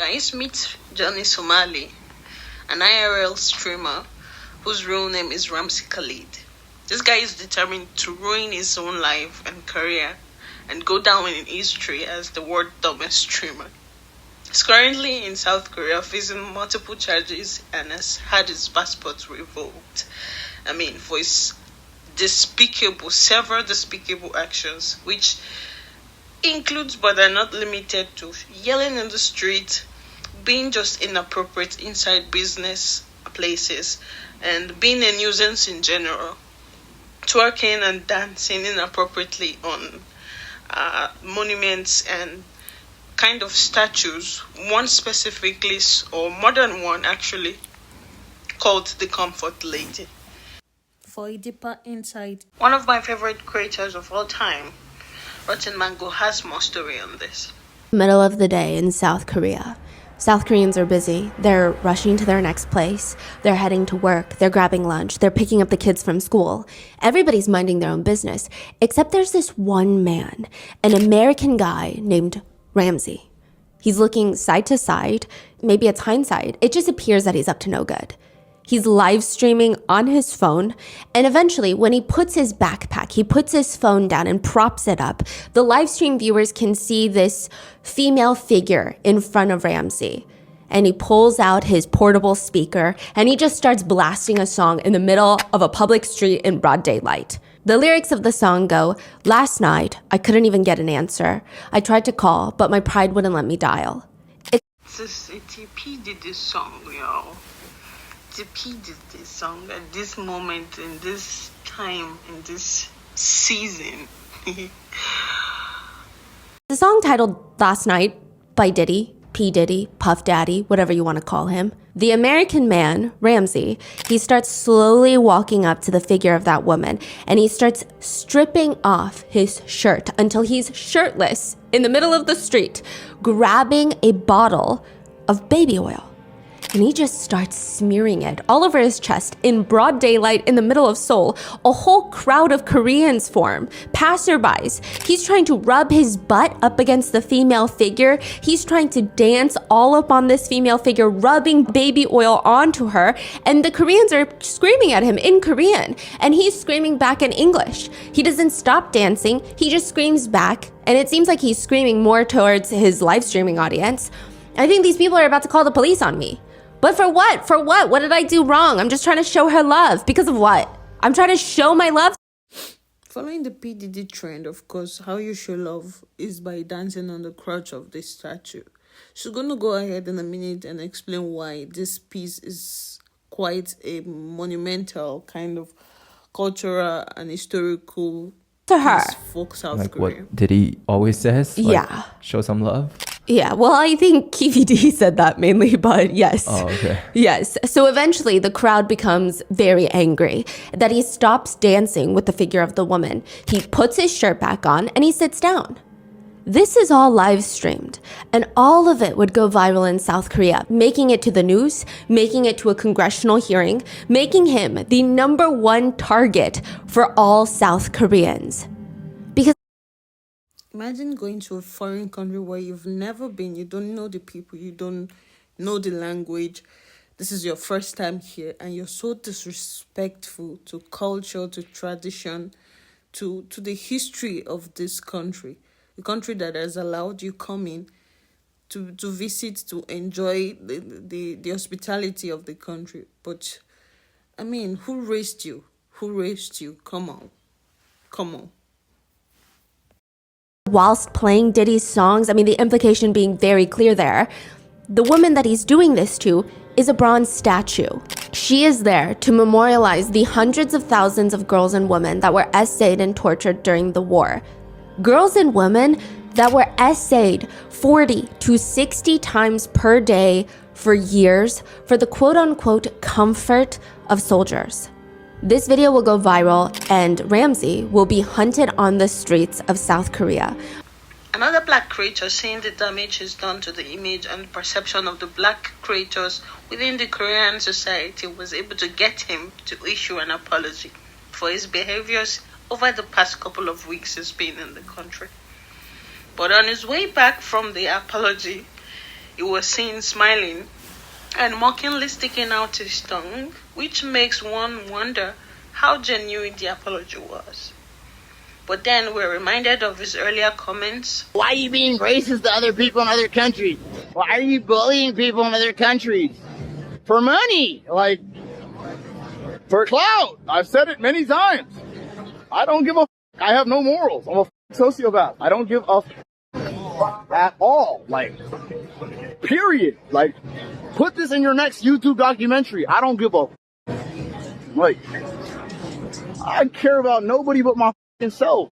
Guys, meet Jonny Somali, an IRL streamer whose real name is Ramsey Khalid. This guy is determined to ruin his own life and career and go down in history as the world's dumbest streamer. He's currently in South Korea facing multiple charges and has had his passport revoked. For his several despicable actions, which includes but are not limited to yelling in the street, being just inappropriate inside business places, and being a nuisance in general, twerking and dancing inappropriately on monuments and kind of statues, one specifically, or more than one actually, called the Comfort Lady. For a deeper insight, one of my favorite creators of all time, Rotten Mango, has more story on this. Middle of the day in South Korea. South Koreans are busy. They're rushing to their next place. They're heading to work. They're grabbing lunch. They're picking up the kids from school. Everybody's minding their own business, except there's this one man, an American guy named Ramsey. He's looking side to side. Maybe it's hindsight. It just appears that he's up to no good. He's live streaming on his phone, and eventually when he puts his backpack, he puts his phone down and props it up, the live stream viewers can see this female figure in front of Ramsey. And he pulls out his portable speaker and he just starts blasting a song in the middle of a public street in broad daylight. The lyrics of the song go, "Last night, I couldn't even get an answer. I tried to call, but my pride wouldn't let me dial." TP did this song, y'all. TP did this song at this moment, in this time, in this season. The song titled Last Night by Diddy, P. Diddy, Puff Daddy, whatever you want to call him. The American man, Ramsey, he starts slowly walking up to the figure of that woman and he starts stripping off his shirt until he's shirtless in the middle of the street, grabbing a bottle of baby oil. And he just starts smearing it all over his chest in broad daylight in the middle of Seoul. A whole crowd of Koreans form, passerbys. He's trying to rub his butt up against the female figure. He's trying to dance all up on this female figure, rubbing baby oil onto her. And the Koreans are screaming at him in Korean. And he's screaming back in English. He doesn't stop dancing. He just screams back. And it seems like he's screaming more towards his live streaming audience. I think these people are about to call the police on me. But for what? For what? What did I do wrong? I'm just trying to show her love. Because of what? I'm trying to show my love. Following the PDD trend, of course, how you show love is by dancing on the crotch of this statue. She's going to go ahead in a minute and explain why this piece is quite a monumental kind of cultural and historical to her. For South like Korea. What did he always says? Yeah. Show some love? Yeah, well, I think KVD said that mainly, but yes. Oh, okay. Yes. So eventually the crowd becomes very angry that he stops dancing with the figure of the woman. He puts his shirt back on and he sits down. This is all live streamed, and all of it would go viral in South Korea, making it to the news, making it to a congressional hearing, making him the #1 target for all South Koreans. Because imagine going to a foreign country where you've never been, you don't know the people, you don't know the language. This is your first time here, and you're so disrespectful to culture, to tradition, to the history of this country. The country that has allowed you come in to visit, to enjoy the hospitality of the country. But, who raised you? Who raised you? Come on. whilst playing Diddy's songs, the implication being very clear there, the woman that he's doing this to is a bronze statue. She is there to memorialize the hundreds of thousands of girls and women that were essayed and tortured during the war. Girls and women that were essayed 40 to 60 times per day for years for the quote-unquote comfort of soldiers. This video will go viral and Ramsey will be hunted on the streets of South Korea. Another black creator, seeing the damage is done to the image and perception of the black creators within the Korean society, was able to get him to issue an apology for his behaviors over the past couple of weeks he's been in the country. But on his way back from the apology, he was seen smiling and mockingly sticking out his tongue, which makes one wonder how genuine the apology was. But then we're reminded of his earlier comments. Why are you being racist to other people in other countries? Why are you bullying people in other countries? For money, like, for clout. I've said it many times. I don't give a f***. I have no morals. I'm a sociopath. I don't give a f*** at all. Like, period. Like, put this in your next YouTube documentary. I don't give a f***. Like, I care about nobody but my f***ing self.